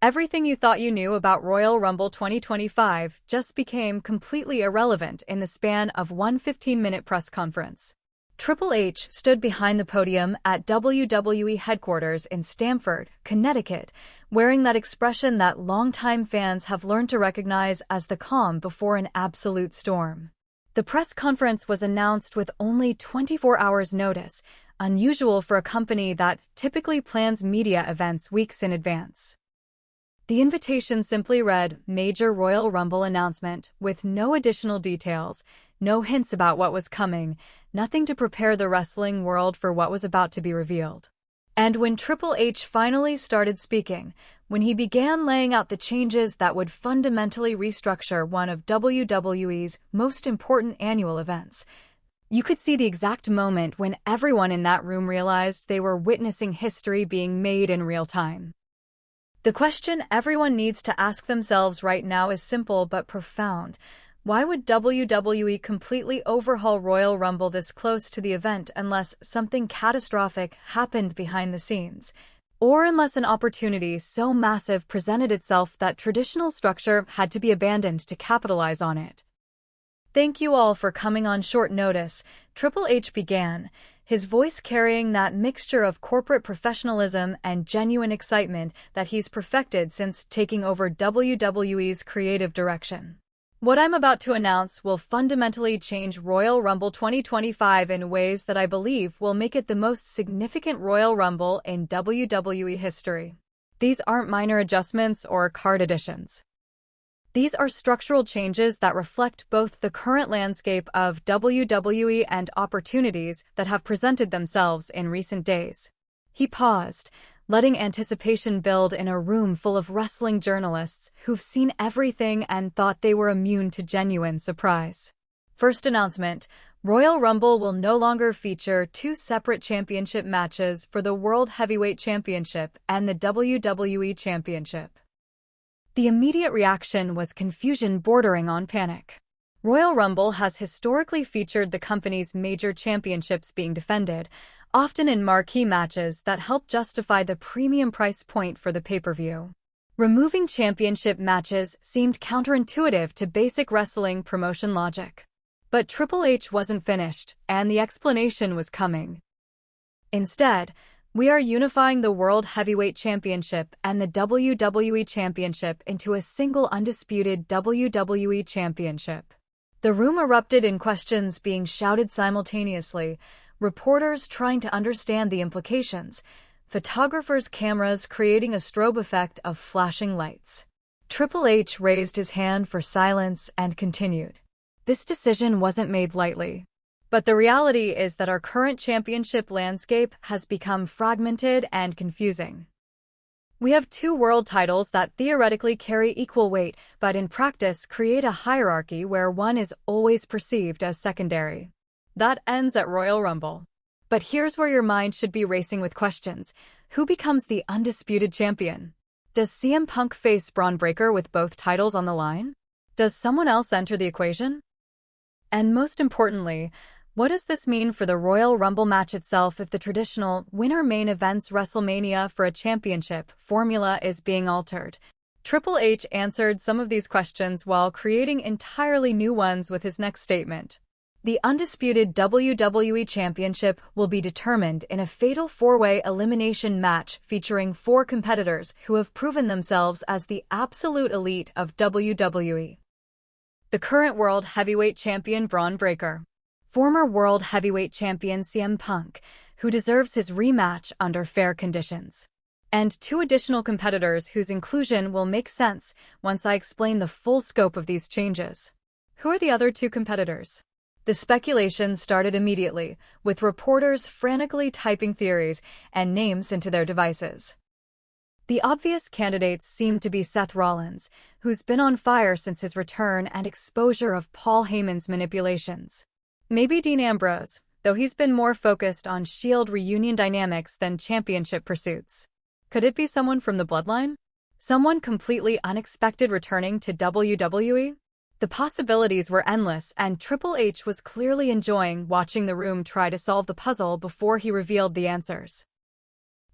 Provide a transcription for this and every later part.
Everything you thought you knew about Royal Rumble 2025 just became completely irrelevant in the span of one 15-minute press conference. Triple H stood behind the podium at WWE Headquarters in Stamford, Connecticut, wearing that expression that longtime fans have learned to recognize as the calm before an absolute storm. The press conference was announced with only 24 hours' notice, unusual for a company that typically plans media events weeks in advance. The invitation simply read, "Major Royal Rumble announcement," with no additional details, no hints about what was coming, nothing to prepare the wrestling world for what was about to be revealed. And when Triple H finally started speaking, when he began laying out the changes that would fundamentally restructure one of WWE's most important annual events, you could see the exact moment when everyone in that room realized they were witnessing history being made in real time. The question everyone needs to ask themselves right now is simple but profound. Why would WWE completely overhaul Royal Rumble this close to the event unless something catastrophic happened behind the scenes? Or unless an opportunity so massive presented itself that traditional structure had to be abandoned to capitalize on it? Thank you all for coming on short notice, Triple H began, his voice carrying that mixture of corporate professionalism and genuine excitement that he's perfected since taking over WWE's creative direction. What I'm about to announce will fundamentally change Royal Rumble 2025 in ways that I believe will make it the most significant Royal Rumble in WWE history. These aren't minor adjustments or card additions. These are structural changes that reflect both the current landscape of WWE and opportunities that have presented themselves in recent days. He paused, letting anticipation build in a room full of wrestling journalists who've seen everything and thought they were immune to genuine surprise. First announcement: Royal Rumble will no longer feature two separate championship matches for the World Heavyweight Championship and the WWE Championship. The immediate reaction was confusion bordering on panic. Royal Rumble has historically featured the company's major championships being defended, often in marquee matches that help justify the premium price point for the pay-per-view. Removing championship matches seemed counterintuitive to basic wrestling promotion logic. But Triple H wasn't finished, and the explanation was coming. Instead, we are unifying the World Heavyweight Championship and the WWE Championship into a single undisputed WWE Championship. The room erupted in questions being shouted simultaneously, reporters trying to understand the implications, photographers' cameras creating a strobe effect of flashing lights. Triple H raised his hand for silence and continued. This decision wasn't made lightly. But the reality is that our current championship landscape has become fragmented and confusing. We have two world titles that theoretically carry equal weight, but in practice create a hierarchy where one is always perceived as secondary. That ends at Royal Rumble. But here's where your mind should be racing with questions. Who becomes the undisputed champion? Does CM Punk face Braun Breaker with both titles on the line? Does someone else enter the equation? And most importantly, what does this mean for the Royal Rumble match itself if the traditional winner main events WrestleMania for a championship formula is being altered? Triple H answered some of these questions while creating entirely new ones with his next statement. The undisputed WWE Championship will be determined in a fatal four-way elimination match featuring four competitors who have proven themselves as the absolute elite of WWE. The current World Heavyweight Champion Braun Breaker. Former World Heavyweight Champion CM Punk, who deserves his rematch under fair conditions. And two additional competitors whose inclusion will make sense once I explain the full scope of these changes. Who are the other two competitors? The speculation started immediately, with reporters frantically typing theories and names into their devices. The obvious candidates seemed to be Seth Rollins, who's been on fire since his return and exposure of Paul Heyman's manipulations. Maybe Dean Ambrose, though he's been more focused on Shield reunion dynamics than championship pursuits. Could it be someone from the bloodline? Someone completely unexpected returning to WWE? The possibilities were endless, and Triple H was clearly enjoying watching the room try to solve the puzzle before he revealed the answers.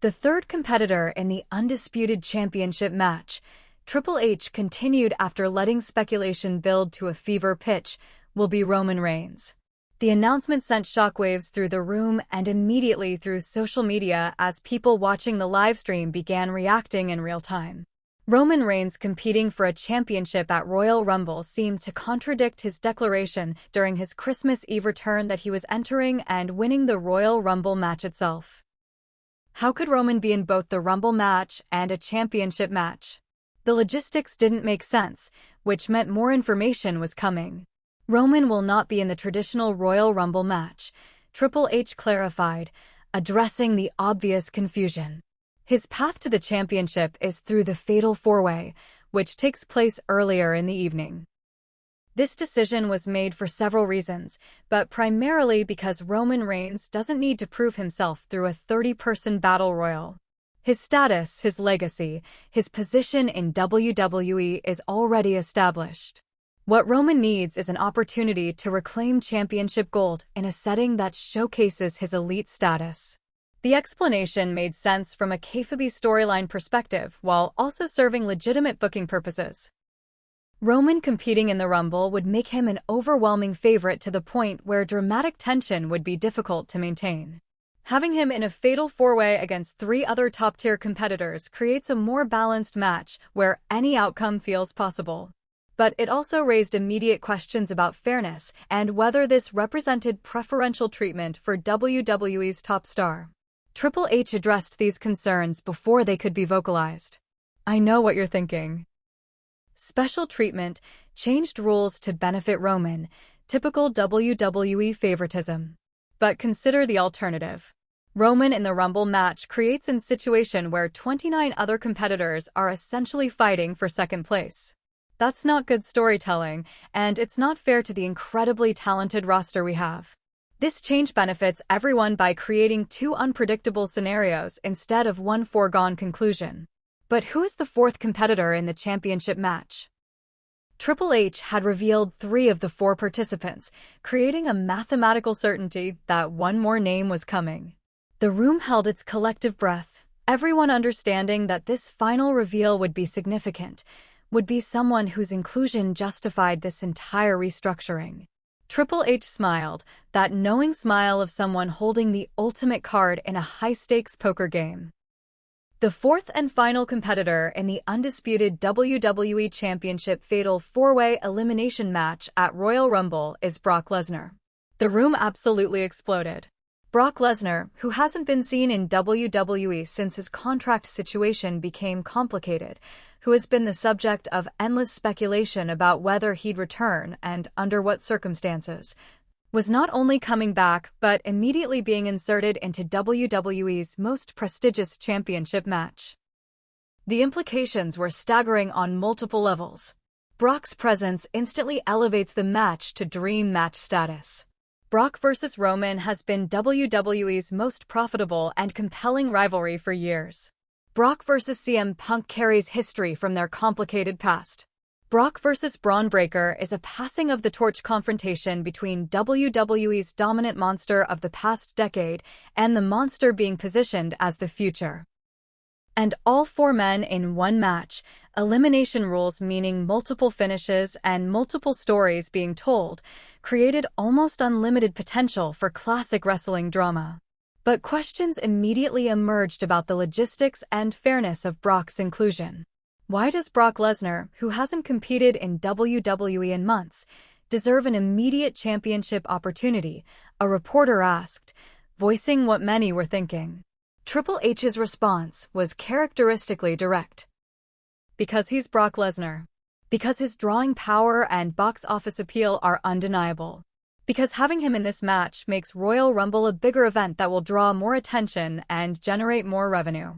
The third competitor in the Undisputed Championship match, Triple H continued after letting speculation build to a fever pitch, will be Roman Reigns. The announcement sent shockwaves through the room and immediately through social media as people watching the livestream began reacting in real time. Roman Reigns competing for a championship at Royal Rumble seemed to contradict his declaration during his Christmas Eve return that he was entering and winning the Royal Rumble match itself. How could Roman be in both the Rumble match and a championship match? The logistics didn't make sense, which meant more information was coming. Roman will not be in the traditional Royal Rumble match, Triple H clarified, addressing the obvious confusion. His path to the championship is through the Fatal 4-Way, which takes place earlier in the evening. This decision was made for several reasons, but primarily because Roman Reigns doesn't need to prove himself through a 30-person battle royal. His status, his legacy, his position in WWE is already established. What Roman needs is an opportunity to reclaim championship gold in a setting that showcases his elite status. The explanation made sense from a kayfabe storyline perspective while also serving legitimate booking purposes. Roman competing in the Rumble would make him an overwhelming favorite to the point where dramatic tension would be difficult to maintain. Having him in a fatal 4-way against 3 other top-tier competitors creates a more balanced match where any outcome feels possible. But it also raised immediate questions about fairness and whether this represented preferential treatment for WWE's top star. Triple H addressed these concerns before they could be vocalized. I know what you're thinking. Special treatment, changed rules to benefit Roman, typical WWE favoritism. But consider the alternative. Roman in the Rumble match creates a situation where 29 other competitors are essentially fighting for second place. That's not good storytelling, and it's not fair to the incredibly talented roster we have. This change benefits everyone by creating 2 unpredictable scenarios instead of one foregone conclusion. But who is the 4th competitor in the championship match? Triple H had revealed 3 of the 4 participants, creating a mathematical certainty that one more name was coming. The room held its collective breath, everyone understanding that this final reveal would be significant, would be someone whose inclusion justified this entire restructuring. Triple H smiled, that knowing smile of someone holding the ultimate card in a high-stakes poker game. The 4th and final competitor in the undisputed WWE Championship Fatal 4-Way elimination match at Royal Rumble is Brock Lesnar. The room absolutely exploded. Brock Lesnar, who hasn't been seen in WWE since his contract situation became complicated, who has been the subject of endless speculation about whether he'd return and under what circumstances, was not only coming back but immediately being inserted into WWE's most prestigious championship match. The implications were staggering on multiple levels. Brock's presence instantly elevates the match to dream match status. Brock vs. Roman has been WWE's most profitable and compelling rivalry for years. Brock vs. CM Punk carries history from their complicated past. Brock vs. Braun Breaker is a passing of the torch confrontation between WWE's dominant monster of the past decade and the monster being positioned as the future. And all 4 men in one match, elimination rules meaning multiple finishes and multiple stories being told, created almost unlimited potential for classic wrestling drama. But questions immediately emerged about the logistics and fairness of Brock's inclusion. Why does Brock Lesnar, who hasn't competed in WWE in months, deserve an immediate championship opportunity? A reporter asked, voicing what many were thinking. Triple H's response was characteristically direct. Because he's Brock Lesnar. Because his drawing power and box office appeal are undeniable. Because having him in this match makes Royal Rumble a bigger event that will draw more attention and generate more revenue.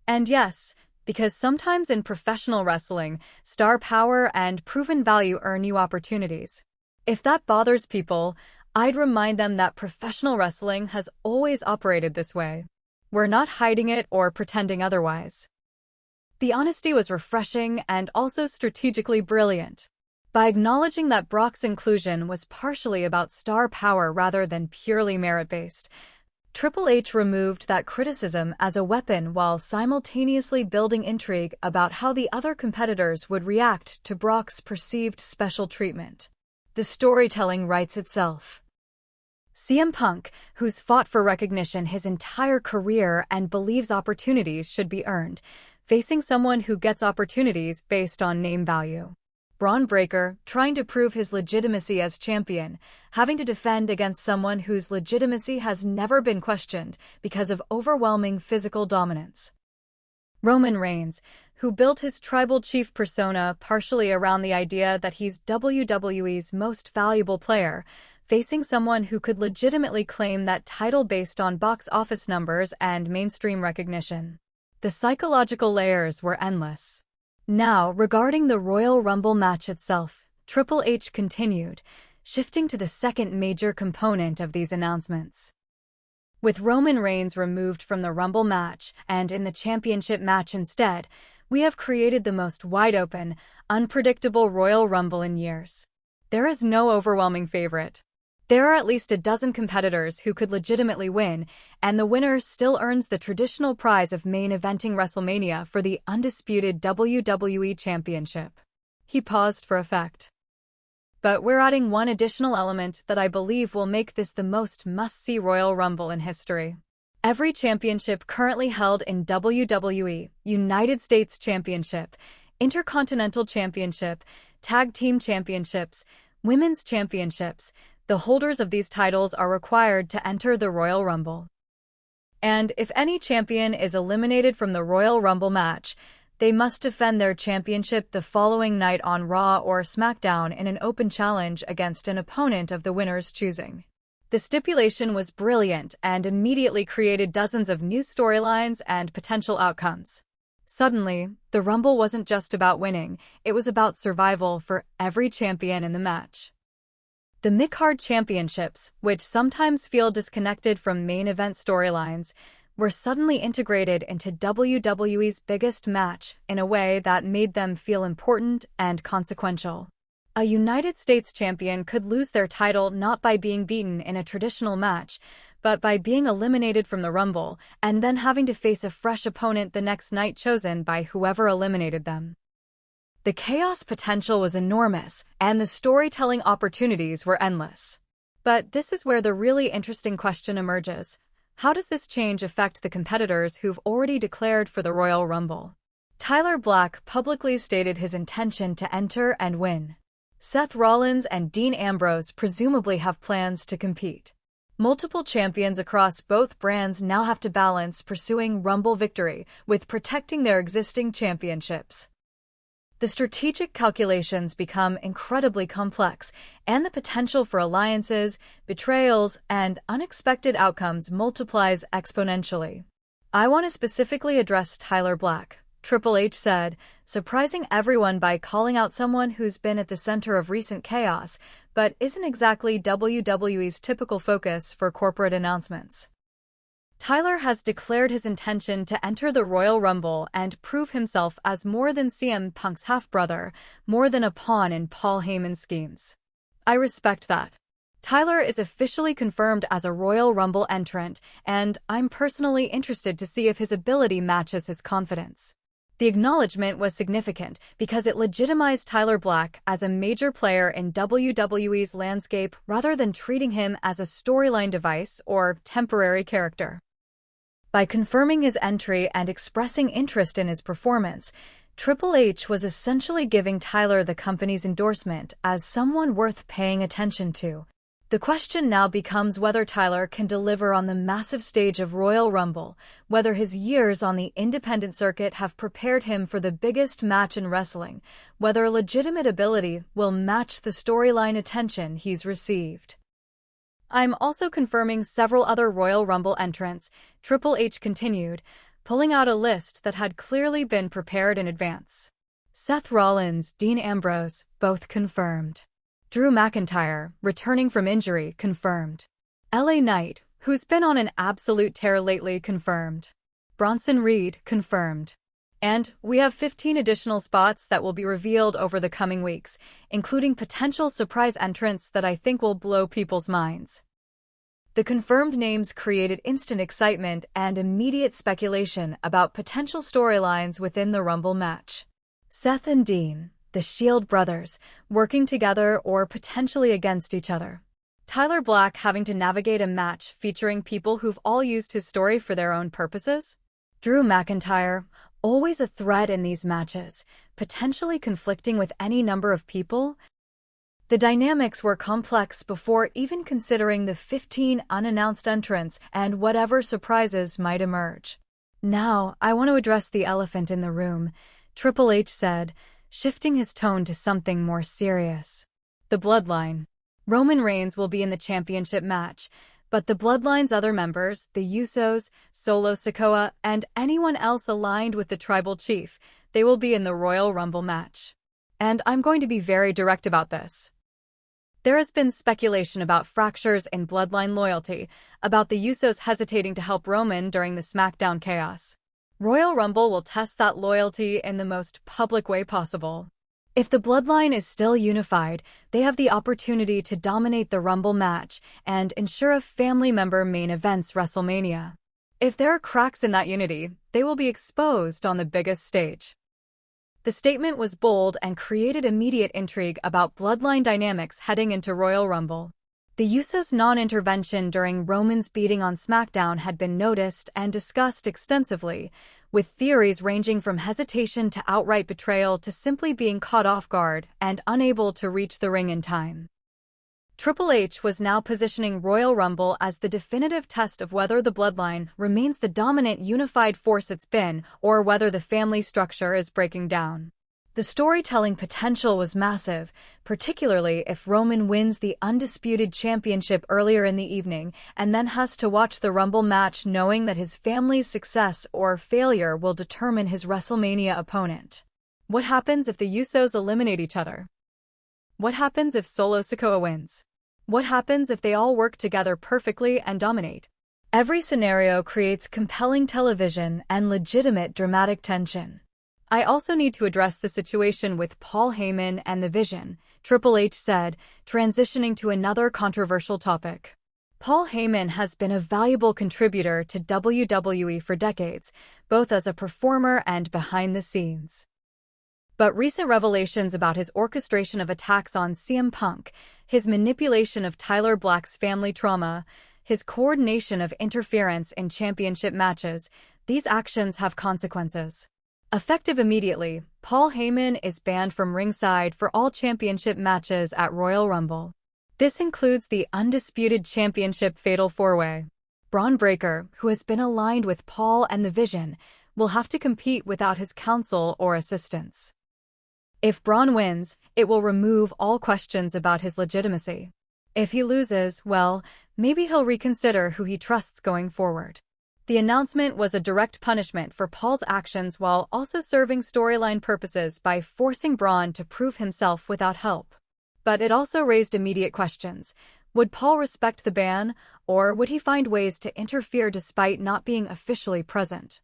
And yes, because sometimes in professional wrestling, star power and proven value earn you opportunities. If that bothers people, I'd remind them that professional wrestling has always operated this way. We're not hiding it or pretending otherwise. The honesty was refreshing and also strategically brilliant. By acknowledging that Brock's inclusion was partially about star power rather than purely merit-based, Triple H removed that criticism as a weapon while simultaneously building intrigue about how the other competitors would react to Brock's perceived special treatment. The storytelling writes itself. CM Punk, who's fought for recognition his entire career and believes opportunities should be earned, facing someone who gets opportunities based on name value. Braun Breaker, trying to prove his legitimacy as champion, having to defend against someone whose legitimacy has never been questioned because of overwhelming physical dominance. Roman Reigns, who built his tribal chief persona partially around the idea that he's WWE's most valuable player, facing someone who could legitimately claim that title based on box office numbers and mainstream recognition. The psychological layers were endless. Now, regarding the Royal Rumble match itself, Triple H continued, shifting to the second major component of these announcements. With Roman Reigns removed from the Rumble match and in the championship match instead, we have created the most wide-open, unpredictable Royal Rumble in years. There is no overwhelming favorite. There are at least a dozen competitors who could legitimately win, and the winner still earns the traditional prize of main eventing WrestleMania for the Undisputed WWE Championship. He paused for effect. But we're adding one additional element that I believe will make this the most must-see Royal Rumble in history. Every championship currently held in WWE, United States Championship, Intercontinental Championship, Tag Team Championships, Women's Championships, the holders of these titles are required to enter the Royal Rumble. And if any champion is eliminated from the Royal Rumble match, they must defend their championship the following night on Raw or SmackDown in an open challenge against an opponent of the winner's choosing. The stipulation was brilliant and immediately created dozens of new storylines and potential outcomes. Suddenly, the Rumble wasn't just about winning, it was about survival for every champion in the match. The Mid-Card Championships, which sometimes feel disconnected from main event storylines, were suddenly integrated into WWE's biggest match in a way that made them feel important and consequential. A United States champion could lose their title not by being beaten in a traditional match, but by being eliminated from the Rumble and then having to face a fresh opponent the next night chosen by whoever eliminated them. The chaos potential was enormous, and the storytelling opportunities were endless. But this is where the really interesting question emerges. How does this change affect the competitors who've already declared for the Royal Rumble? Tyler Black publicly stated his intention to enter and win. Seth Rollins and Dean Ambrose presumably have plans to compete. Multiple champions across both brands now have to balance pursuing Rumble victory with protecting their existing championships. The strategic calculations become incredibly complex, and the potential for alliances, betrayals, and unexpected outcomes multiplies exponentially. I want to specifically address Tyler Black, Triple H said, surprising everyone by calling out someone who's been at the center of recent chaos, but isn't exactly WWE's typical focus for corporate announcements. Tyler has declared his intention to enter the Royal Rumble and prove himself as more than CM Punk's half-brother, more than a pawn in Paul Heyman's schemes. I respect that. Tyler is officially confirmed as a Royal Rumble entrant, and I'm personally interested to see if his ability matches his confidence. The acknowledgement was significant because it legitimized Tyler Black as a major player in WWE's landscape rather than treating him as a storyline device or temporary character. By confirming his entry and expressing interest in his performance, Triple H was essentially giving Tyler the company's endorsement as someone worth paying attention to. The question now becomes whether Tyler can deliver on the massive stage of Royal Rumble, whether his years on the independent circuit have prepared him for the biggest match in wrestling, whether legitimate ability will match the storyline attention he's received. I'm also confirming several other Royal Rumble entrants, Triple H continued, pulling out a list that had clearly been prepared in advance. Seth Rollins, Dean Ambrose, both confirmed. Drew McIntyre, returning from injury, confirmed. LA Knight, who's been on an absolute tear lately, confirmed. Bronson Reed, confirmed. And we have 15 additional spots that will be revealed over the coming weeks, including potential surprise entrants that I think will blow people's minds. The confirmed names created instant excitement and immediate speculation about potential storylines within the Rumble match. Seth and Dean, the Shield brothers, working together or potentially against each other. Tyler Black having to navigate a match featuring people who've all used his story for their own purposes. Drew McIntyre, always a threat in these matches, potentially conflicting with any number of people. The dynamics were complex before even considering the 15 unannounced entrants and whatever surprises might emerge. Now, I want to address the elephant in the room, Triple H said, shifting his tone to something more serious. The Bloodline. Roman Reigns will be in the championship match, but the Bloodline's other members, the Usos, Solo Sikoa, and anyone else aligned with the Tribal Chief, they will be in the Royal Rumble match. And I'm going to be very direct about this. There has been speculation about fractures in Bloodline loyalty, about the Usos hesitating to help Roman during the SmackDown chaos. Royal Rumble will test that loyalty in the most public way possible. If the Bloodline is still unified, they have the opportunity to dominate the Rumble match and ensure a family member main events WrestleMania. If there are cracks in that unity, they will be exposed on the biggest stage. The statement was bold and created immediate intrigue about Bloodline dynamics heading into Royal Rumble. The Usos' non-intervention during Roman's beating on SmackDown had been noticed and discussed extensively, with theories ranging from hesitation to outright betrayal to simply being caught off guard and unable to reach the ring in time. Triple H was now positioning Royal Rumble as the definitive test of whether the Bloodline remains the dominant unified force it's been or whether the family structure is breaking down. The storytelling potential was massive, particularly if Roman wins the Undisputed Championship earlier in the evening and then has to watch the Rumble match knowing that his family's success or failure will determine his WrestleMania opponent. What happens if the Usos eliminate each other? What happens if Solo Sikoa wins? What happens if they all work together perfectly and dominate? Every scenario creates compelling television and legitimate dramatic tension. I also need to address the situation with Paul Heyman and the Vision, Triple H said, transitioning to another controversial topic. Paul Heyman has been a valuable contributor to WWE for decades, both as a performer and behind the scenes. But recent revelations about his orchestration of attacks on CM Punk, his manipulation of Tyler Black's family trauma, his coordination of interference in championship matches, these actions have consequences. Effective immediately, Paul Heyman is banned from ringside for all championship matches at Royal Rumble. This includes the Undisputed Championship Fatal 4-Way. Braun Breaker, who has been aligned with Paul and the Vision, will have to compete without his counsel or assistance. If Braun wins, it will remove all questions about his legitimacy. If he loses, well, maybe he'll reconsider who he trusts going forward. The announcement was a direct punishment for Paul's actions while also serving storyline purposes by forcing Braun to prove himself without help. But it also raised immediate questions. Would Paul respect the ban, or would he find ways to interfere despite not being officially present?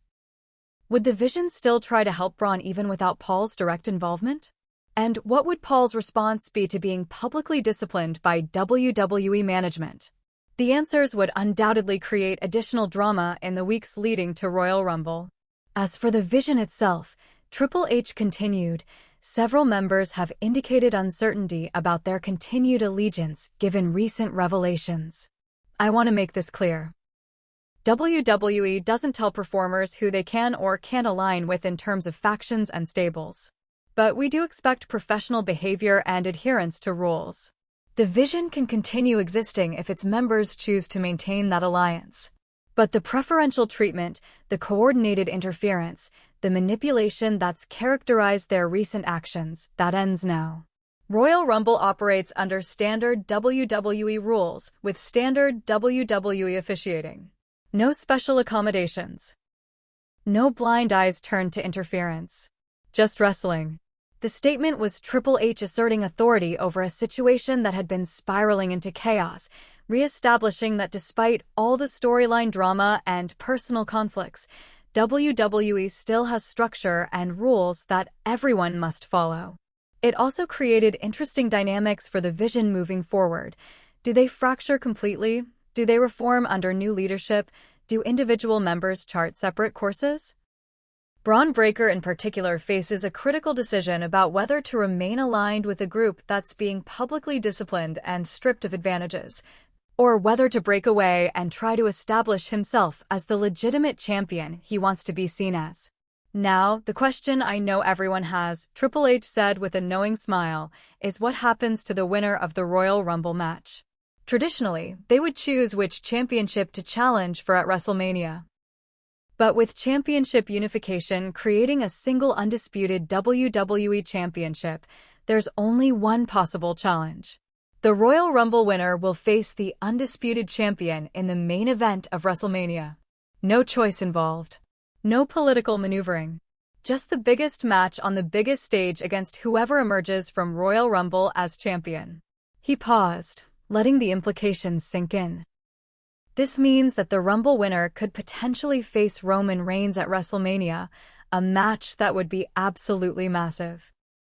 Would the Vision still try to help Braun even without Paul's direct involvement? And what would Paul's response be to being publicly disciplined by WWE management? The answers would undoubtedly create additional drama in the weeks leading to Royal Rumble. As for the Vision itself, Triple H continued, several members have indicated uncertainty about their continued allegiance given recent revelations. I want to make this clear. WWE doesn't tell performers who they can or can't align with in terms of factions and stables. But we do expect professional behavior and adherence to rules. The Vision can continue existing if its members choose to maintain that alliance. But the preferential treatment, the coordinated interference, the manipulation that's characterized their recent actions, that ends now. Royal Rumble operates under standard WWE rules with standard WWE officiating. No special accommodations. No blind eyes turned to interference. Just wrestling. The statement was Triple H asserting authority over a situation that had been spiraling into chaos, re-establishing that despite all the storyline drama and personal conflicts, WWE still has structure and rules that everyone must follow. It also created interesting dynamics for the Vision moving forward. Do they fracture completely? Do they reform under new leadership? Do individual members chart separate courses? Braun Breaker in particular faces a critical decision about whether to remain aligned with a group that's being publicly disciplined and stripped of advantages, or whether to break away and try to establish himself as the legitimate champion he wants to be seen as. Now, the question I know everyone has, Triple H said with a knowing smile, is what happens to the winner of the Royal Rumble match? Traditionally, they would choose which championship to challenge for at WrestleMania. But with championship unification creating a single undisputed WWE championship, there's only one possible challenge. The Royal Rumble winner will face the undisputed champion in the main event of WrestleMania. No choice involved. No political maneuvering. Just the biggest match on the biggest stage against whoever emerges from Royal Rumble as champion. He paused, letting the implications sink in. This means that the Rumble winner could potentially face Roman Reigns at WrestleMania, a match that would be absolutely massive.